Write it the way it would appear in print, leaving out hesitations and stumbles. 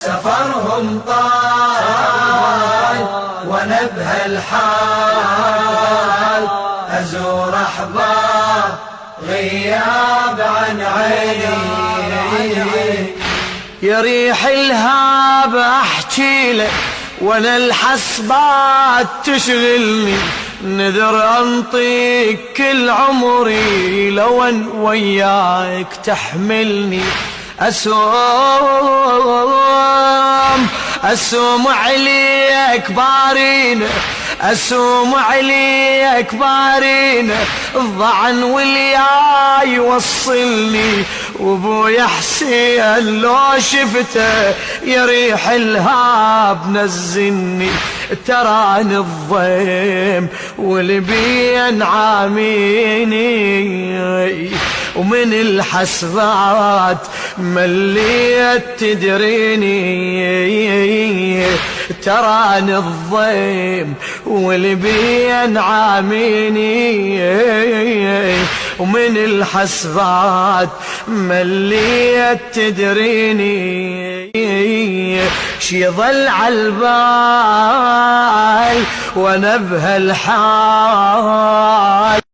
سفرهم طال وانا بهالحال ازور احباب غياب عن عيني. يريح الهاب احكي لك وانا الحسبات تشغلني، نذر انطيك كل عمري لو ان وياك تحملني. أسوم عليك بارينا، أسوم عليك بارينا، الضعن واليا يوصلني، وابويا حسين لو شفته يريح الهاب نزلني. تراني الضيم والبين عاميني، ومن الحسرات مليت تدريني. تراني الضيم والبين عاميني، ومن الحسرات مليت تدريني. شي يظل عالبال وانا بهالحال